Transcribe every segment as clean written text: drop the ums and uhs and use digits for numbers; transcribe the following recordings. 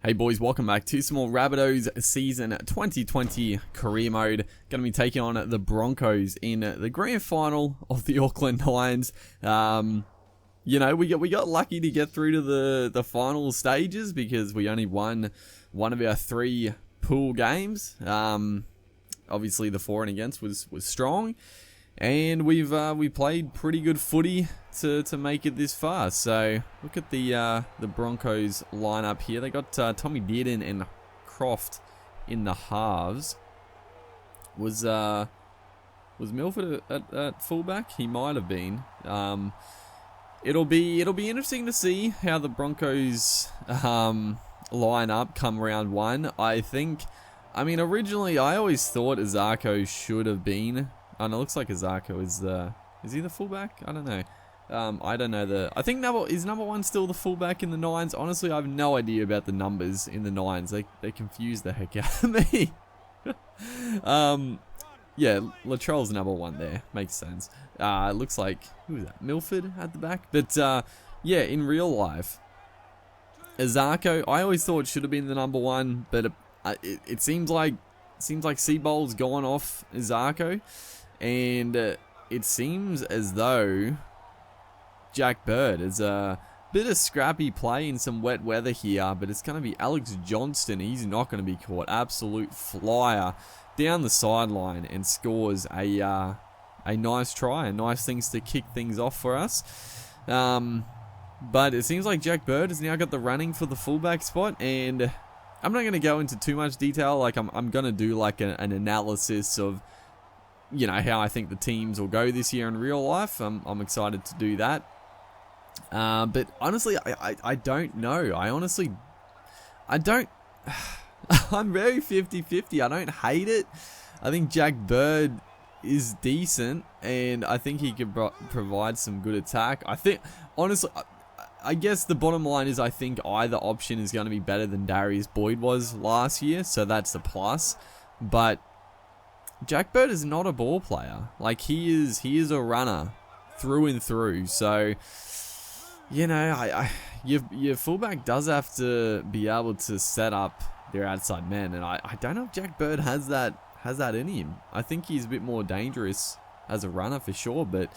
Hey boys, welcome back to some more Rabbitohs season 2020 career mode. Going to be taking on the Broncos in the grand final of the Auckland Lions. You know, we got lucky to get through to the final stages because we only won one of our 3 pool games. Obviously the for and against was strong, and we played pretty good footy to make it this far. So look at the Broncos lineup here. They got Tommy Dearden and Croft in the halves. Was Milford at fullback? He might have been. It'll be interesting to see how the Broncos line up come round 1. I mean, originally I always thought Azarko should have been. Oh, no, it looks like Azarko is he the fullback? I don't know. I don't know I think number 1 still the fullback in the 9s? Honestly, I have no idea about the numbers in the 9s. They confuse the heck out of me. Yeah, Latrell's number 1 there. Makes sense. It looks like, who is that? Milford at the back? But, yeah, in real life, Azarko, I always thought should have been the number 1, but it seems like Seabold's gone off Azarko, and it seems as though Jack Bird is a bit of scrappy play in some wet weather here, but it's going to be Alex Johnston. He's not going to be caught. Absolute flyer down the sideline and scores a nice try and nice things to kick things off for us. But it seems like Jack Bird has now got the running for the fullback spot, and I'm not going to go into too much detail. Like I'm going to do like an analysis of, you know, how I think the teams will go this year in real life. I'm excited to do that. But honestly, I don't know. I don't. I'm very 50-50. I don't hate it. I think Jack Bird is decent, and I think he could provide some good attack. I think, honestly, I guess the bottom line is I think either option is going to be better than Darius Boyd was last year, so that's the plus. But Jack Bird is not a ball player. Like, he is a runner through and through. So, you know, your fullback does have to be able to set up their outside men, and I don't know if Jack Bird has that in him. I think he's a bit more dangerous as a runner for sure, but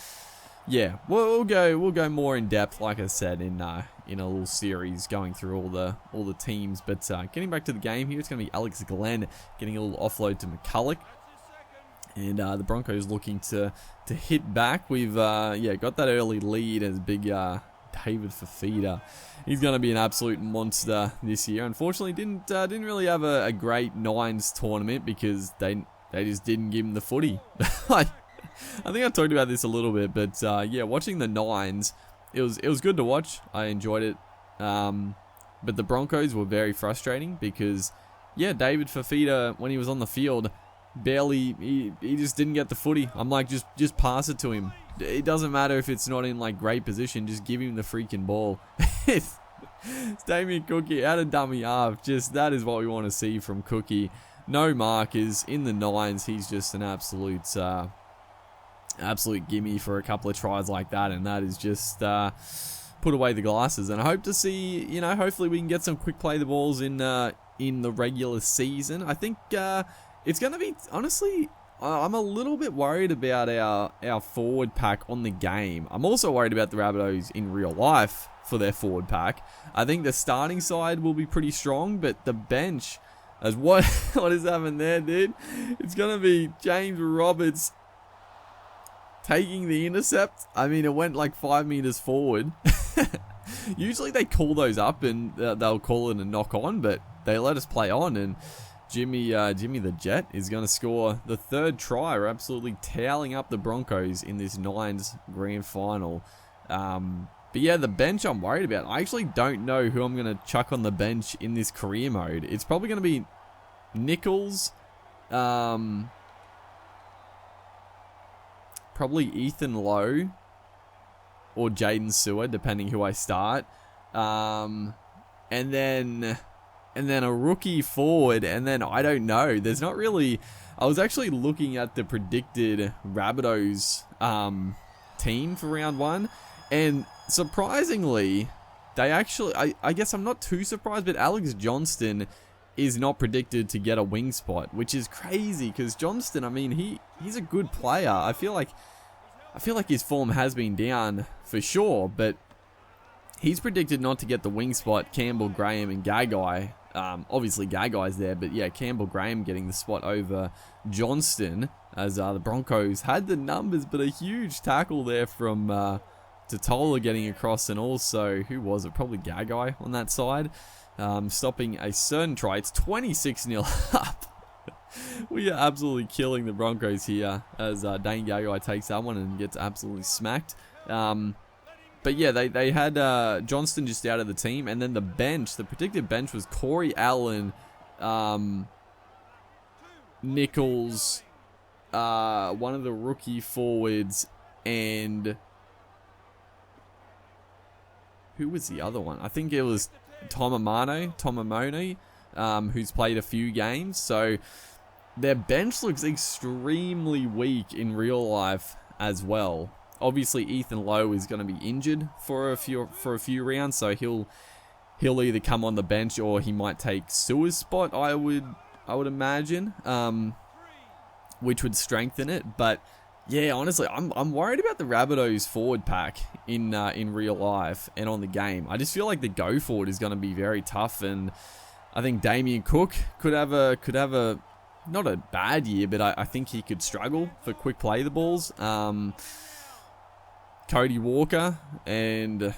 yeah, we'll go more in depth, like I said, in a little series going through all the teams. But getting back to the game here, it's going to be Alex Glenn getting a little offload to McCulloch, and the Broncos looking to hit back. We've got that early lead as big David Fafita. He's going to be an absolute monster this year. Unfortunately, didn't really have a great 9's tournament because they just didn't give him the footy. I think I talked about this a little bit, but yeah, watching the 9's, it was good to watch. I enjoyed it, but the Broncos were very frustrating because, yeah, David Fafita, when he was on the field, he just didn't get the footy. I'm like, just pass it to him. It doesn't matter if it's not in like great position, just give him the freaking ball. It's Damien Cookie out of dummy half. Just that is what we want to see from Cookie. No markers in the 9's. He's just an absolute gimme for a couple of tries like that, and that is just put away the glasses. And I hope to see, you know, hopefully we can get some quick play the balls in the regular season. I think it's going to be, honestly, I'm a little bit worried about our forward pack on the game. I'm also worried about the Rabbitohs in real life for their forward pack. I think the starting side will be pretty strong, but the bench, as what is happening there, dude? It's going to be James Roberts taking the intercept. I mean, it went like 5 meters forward. Usually they call those up and they'll call it a knock on, but they let us play on, and Jimmy the Jet is going to score the 3rd try. We're absolutely toweling up the Broncos in this 9's grand final. But yeah, the bench I'm worried about. I actually don't know who I'm going to chuck on the bench in this career mode. It's probably going to be Nichols, probably Ethan Lowe, or Jaden Sewer, depending who I start. And then a rookie forward, and then I don't know. There's not really. I was actually looking at the predicted Rabbitohs team for round 1, and surprisingly, they actually, I guess I'm not too surprised, but Alex Johnston is not predicted to get a wing spot, which is crazy because Johnston, I mean, he's a good player. I feel like his form has been down for sure, but he's predicted not to get the wing spot. Campbell, Graham, and Gagai. Obviously, Gagai's there, but yeah, Campbell, Graham getting the spot over Johnston as the Broncos had the numbers, but a huge tackle there from Totola getting across, and also, who was it? Probably Gagai on that side. Stopping a certain try. It's 26-0 up. We are absolutely killing the Broncos here as Dane Gagai takes that one and gets absolutely smacked. But yeah, they had Johnston just out of the team, and then the bench, the predicted bench was Corey Allen, Nichols, one of the rookie forwards, and who was the other one? I think it was Tomamoni, who's played a few games. So their bench looks extremely weak in real life as well. Obviously, Ethan Lowe is going to be injured for a few rounds, so he'll either come on the bench or he might take Sua's spot. I would imagine, which would strengthen it. But yeah, honestly, I'm worried about the Rabbitohs forward pack in real life and on the game. I just feel like the go forward is going to be very tough, and I think Damien Cook could have a not a bad year, but I think he could struggle for quick play the balls. Cody Walker and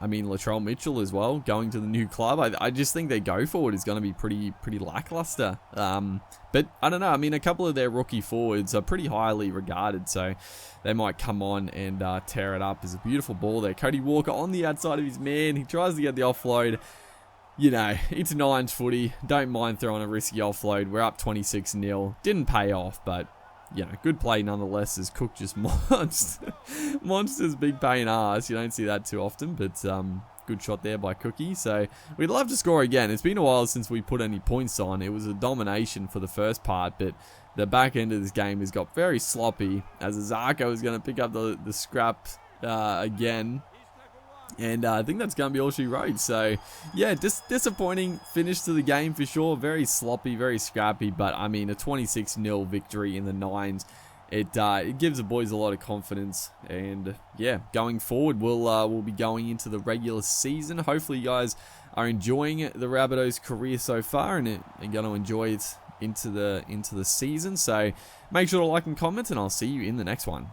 I mean Latrell Mitchell as well going to the new club. I just think their go forward is going to be pretty lackluster. But I don't know. I mean, a couple of their rookie forwards are pretty highly regarded, so they might come on and tear it up. There's a beautiful ball there. Cody Walker on the outside of his man. He tries to get the offload. You know, it's Nines footy. Don't mind throwing a risky offload. We're up 26-0. Didn't pay off, but you know, good play nonetheless as Cook just monsters big pain ass. You don't see that too often, but good shot there by Cookie. So we'd love to score again. It's been a while since we put any points on. It was a domination for the first part, but the back end of this game has got very sloppy as Azarko is going to pick up the scrap again. And I think that's going to be all she wrote. So, yeah, disappointing finish to the game for sure. Very sloppy, very scrappy. But, I mean, a 26-0 victory in the Nines. It gives the boys a lot of confidence. And, yeah, going forward, we'll be going into the regular season. Hopefully, you guys are enjoying the Rabbitohs' career so far and going to enjoy it into the season. So, make sure to like and comment, and I'll see you in the next one.